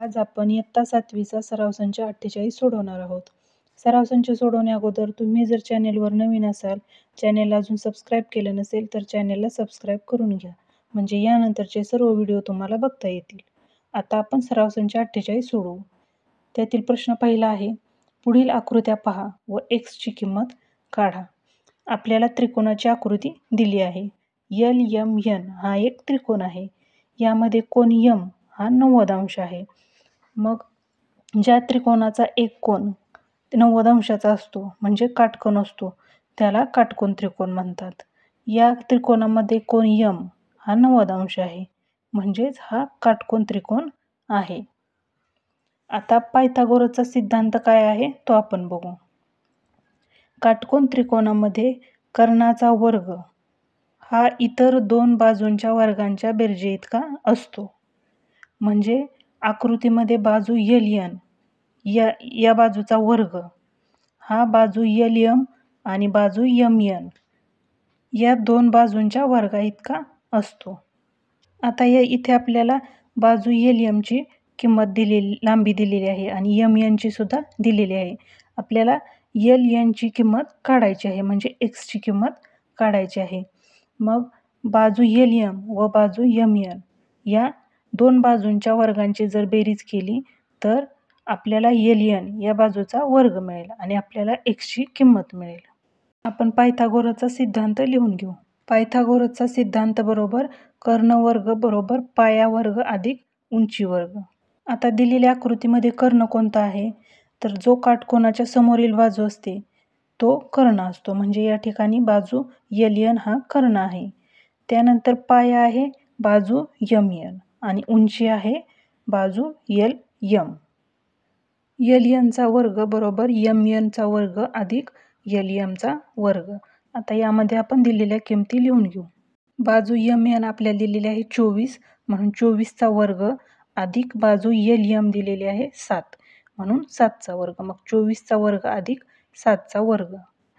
आज आपण इयत्ता 7वीचा सराव संच 48 सोडवणार आहोत. सराव संच सोडवण्याअगोदर तुम्ही जर चॅनेलवर नवीन असाल, चॅनेलला अजून सबस्क्राईब केलं नसेल तर चॅनेलला सबस्क्राईब करून घ्या. म्हणजे यानंतरचे सर्व व्हिडिओ तुम्हाला बघता येतील. आता आपण सराव संच 48 सोडवू. त्यातील प्रश्न पहिला आहे, पुढील आकृत्या पहा व एक्सची किंमत काढा. आपल्याला त्रिकोणाची आकृती दिली आहे. LMN हा एक त्रिकोण आहे. यामध्ये कोन M हा 90 अंश आहे. मग ज्या त्रिकोणाचा एक कोन 90 अंशाचा असतो म्हणजे काटकोन असतो त्याला काटकोन त्रिकोण म्हणतात. या त्रिकोणामध्ये कोन M हा 90 अंश आहे म्हणजेच हा काटकोन त्रिकोण आहे. आता पायथागोरसचा सिद्धांत काय आहे तो आपण बघू. काटकोन त्रिकोणामध्ये कर्णाचा वर्ग हा इतर दोन बाजूंच्या वर्गांच्या बेरजेइतका असतो. म्हणजे आकृतीमध्ये बाजू LN या बाजूचा वर्ग हा बाजू LM आणि बाजू MN या दोन बाजूंच्या वर्गाइतका असतो. आता इथे आपल्याला बाजू LM ची किंमत लांबी दिलेली आहे आणि MN ची सुद्धा दिलेली आहे. आपल्याला LN ची किंमत काढायची आहे म्हणजे x ची किंमत काढायची आहे. मग बाजू LM व बाजू MN या दोन बाजूंच्या वर्गांची जर बेरीज केली तर आपल्याला LN या बाजूचा वर्ग मिळेल आणि आपल्याला x ची किंमत मिळेल. आपण पायथागोरसचा सिद्धांत लिहून घेऊ. पायथागोरसचा सिद्धांत बरोबर कर्ण वर्ग बरोबर पाया वर्ग अधिक उंची वर्ग. आता दिलेल्या आकृतीमध्ये कर्ण कोणता आहे तर जो काटकोनाच्या समोरील बाजू असते तो कर्ण असतो. म्हणजे या ठिकाणी बाजू LN हा कर्ण आहे. त्यानंतर पाया आहे बाजू MN आणि उंची आहे बाजू LM. LN चा वर्ग बरोबर MN चा वर्ग अधिक LM चा वर्ग. आता यामध्ये आपण दिलेल्या किमती लिहून घेऊ. बाजू MN आपल्याला दिलेली आहे 24 म्हणून 24 चा वर्ग अधिक बाजू LM दिलेली आहे 7 म्हणून 7 चा वर्ग. मग 24 चा वर्ग अधिक 7 चा वर्ग.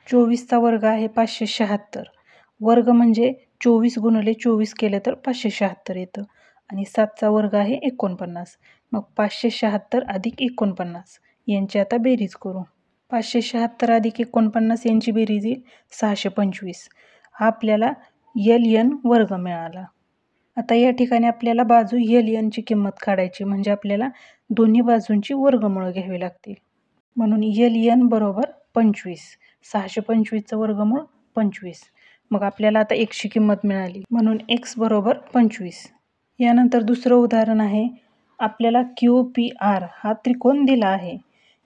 24 चा वर्ग आहे 576. वर्ग म्हणजे 24 गुणिले 24 केलं तर 576 येतं आणि 7 चा वर्ग आहे 49. मग 576 अधिक 49 यांची आता बेरीज करू. 576 अधिक 49 यांची बेरीज येईल 625. हा आपल्याला LN वर्ग मिळाला. आता या ठिकाणी आपल्याला बाजू LN ची किंमत काढायची म्हणजे आपल्याला दोन्ही बाजूंची वर्गमूळ घ्यावी लागतील. म्हणून LN बरोबर 25. 625 चं वर्गमूळ 25. मग आपल्याला आता x ची किंमत मिळाली म्हणून x बरोबर 25. यानंतर दुसरं उदाहरण आहे. आपल्याला QPR हा त्रिकोण दिला आहे.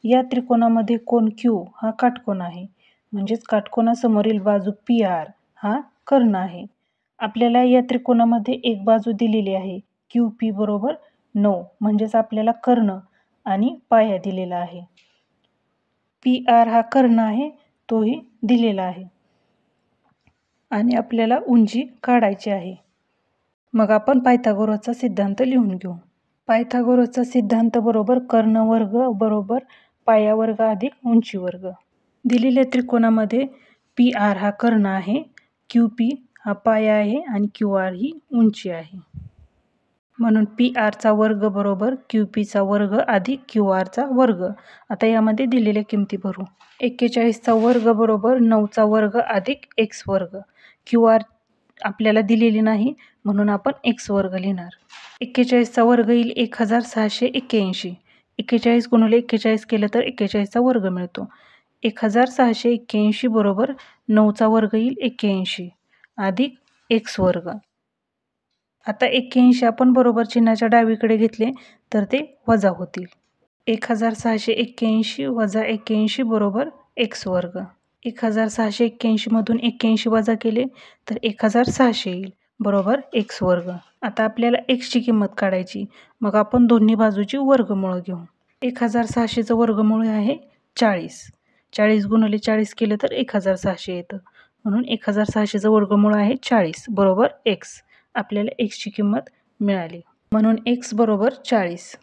या त्रिकोणामध्ये कोन Q हा काटकोन आहे म्हणजेच काटकोनासमोरील बाजू PR हा कर्ण आहे. आपल्याला या त्रिकोणामध्ये एक बाजू दिलेली आहे QP बरोबर 9 म्हणजेच आपल्याला कर्ण आणि पाया दिलेला आहे. PR हा कर्ण आहे तोही दिलेला आहे आणि आपल्याला उंची काढायची आहे. मग आपण पायथागोरसचा सिद्धांत लिहून घेऊ. पायथागोरसचा सिद्धांत बरोबर कर्ण वर्ग बरोबर पाया वर्ग अधिक उंची वर्ग. दिलेल्या त्रिकोणामध्ये PR हा कर्ण आहे, QP हा पाया आहे आणि QR ही उंची आहे. म्हणून PR चा वर्ग बरोबर QP चा वर्ग अधिक QR चा वर्ग. आता यामध्ये दिलेल्या किमती भरू. 41 चा वर्ग बरोबर 9 चा वर्ग अधिक x वर्ग. QR आपल्याला दिलेली नाही म्हणून आपण x वर्ग लिहिणार. 41 चा वर्ग येईल 1681. 41 गुणिले 41 केलं तर 41 चा वर्ग मिळतो. 1681 बरोबर 9 चा वर्ग येईल 81 अधिक x वर्ग. आता 81 आपण बरोबर चिन्हाच्या डावीकडे घेतले तर ते वजा होतील. 1681 वजा 81 बरोबर x वर्ग. 1681 मधून 81 वजा केले तर 1600 येईल बरोबर x वर्ग. आता आपल्याला x ची किंमत काढायची. मग आपण दोन्ही बाजूची वर्गमूळ घेऊ. 1600 चं वर्गमूळ आहे 40. 40 गुणिले 40 केलं तर 1600 येतं. म्हणून 1600 चं वर्गमूळ आहे 40 बरोबर x. आपल्याला x ची किंमत मिळाली. म्हणून x बरोबर 40.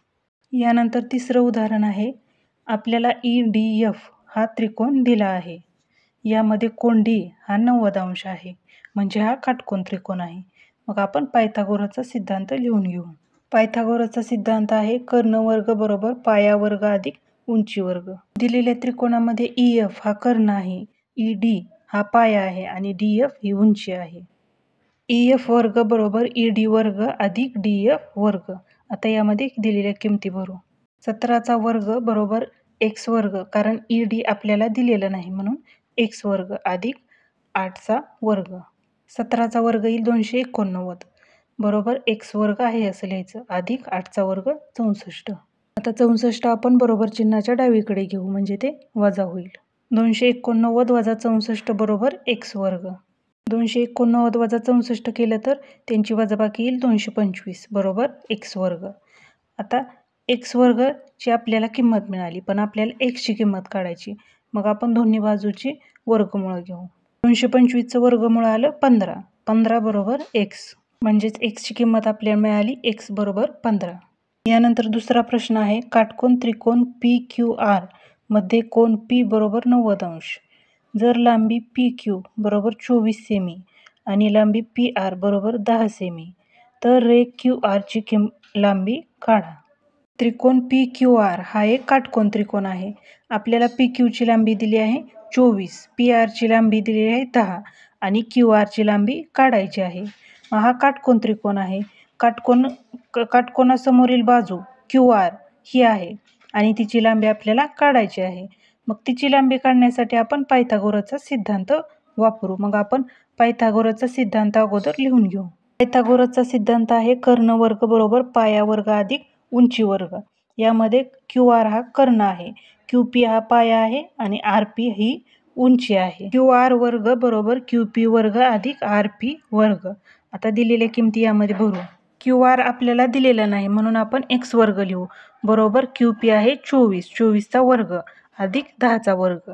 यानंतर तिसरं उदाहरण आहे. आपल्याला EDF हा त्रिकोण दिला आहे. यामध्ये कोन D हा 90 अंश आहे म्हणजे हा काटकोन त्रिकोण आहे. मग आपण पायथागोरसचा सिद्धांत लिहून घेऊ. पायथागोरसचा सिद्धांत आहे कर्ण वर्ग बरोबर पाया वर्ग अधिक उंची वर्ग. दिलेल्या त्रिकोणामध्ये EF हा कर्ण आहे, ED हा पाया आहे आणि DF ही उंची आहे. EF वर्ग बरोबर ED वर्ग अधिक DF वर्ग. आता यामध्ये दिलेल्या किमती भरू. 17चा वर्ग बरोबर x वर्ग, कारण ED आपल्याला दिलेलं नाही म्हणून x वर्ग अधिक 8चा वर्ग. 17चा वर्ग येईल 289 बरोबर x वर्ग आहे असं लिहायचं अधिक 8चा वर्ग 64. आता 64 आपण बरोबर चिन्हाच्या डावीकडे घेऊ म्हणजे ते वजा होईल. 289 वजा 64 बरोबर x वर्ग. 289 वजा 64 केलं तर त्यांची वजाबाकी येईल 225 बरोबर x वर्ग. आता x वर्गची आपल्याला किंमत मिळाली पण आपल्याला x ची किंमत काढायची. मग आपण दोन्ही बाजूची वर्गमूळ घेऊ. 225चं वर्गमूळ आलं 15. 15 बरोबर x म्हणजेच x ची किंमत आपल्याला मिळाली x बरोबर 15. यानंतर दुसरा प्रश्न आहे काटकोन त्रिकोण PQR मध्ये कोन P बरोबर 90 अंश. जर लांबी PQ बरोबर 24 सेमी आणि लांबी PR बरोबर 10 सेमी तर रेघ QR ची लांबी काढा. त्रिकोण PQR हा एक काटकोन त्रिकोण आहे. आपल्याला PQ ची लांबी दिली आहे 24, PR ची लांबी दिली आहे 10 आणि QR ची लांबी काढायची आहे. हा काटकोन त्रिकोण आहे. काटकोनासमोरील बाजू QR ही आहे आणि तिची लांबी आपल्याला काढायची आहे. मग तिची लांबी काढण्यासाठी आपण पायथागोरसचा सिद्धांत वापरू. मग आपण पायथागोरसचा सिद्धांत अगोदर लिहून घेऊ. पायथागोरसचा सिद्धांत आहे कर्ण वर्ग बरोबर पाया वर्ग अधिक उंची वर्ग. यामध्ये QR हा कर्ण आहे, QP हा पाया आहे आणि RP ही उंची आहे. QR वर्ग बरोबर QP वर्ग अधिक RP वर्ग. आता दिलेल्या किमती यामध्ये भरू. QR आपल्याला दिलेला नाही म्हणून आपण x वर्ग लिहू बरोबर QP आहे 24, 24चा वर्ग अधिक 10चा वर्ग.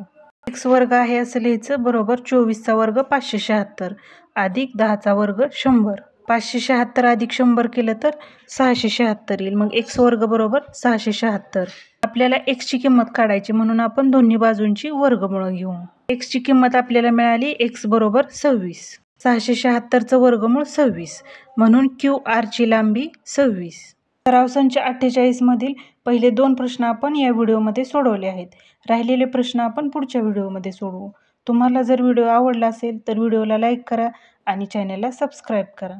x वर्ग आहे असं लिहायचं बरोबर 24चा वर्ग 576 अधिक 10चा वर्ग 100. 576 अधिक 100 केलं तर 676 येईल. मग x वर्ग बरोबर 676. आपल्याला x ची किंमत काढायची म्हणून आपण दोन्ही बाजूंची वर्गमूळ घेऊ. x ची किंमत आपल्याला मिळाली x बरोबर 26. 676चं वर्गमूळ 26 म्हणून QR ची लांबी 26. सराव संच 48 मधील पहिले 2 प्रश्न आपण या व्हिडिओमध्ये सोडवले आहेत. राहिलेले प्रश्न आपण पुढच्या व्हिडिओमध्ये सोडवू. तुम्हाला जर व्हिडिओ आवडला असेल तर व्हिडिओला लाईक करा आणि चॅनलला सबस्क्राईब करा.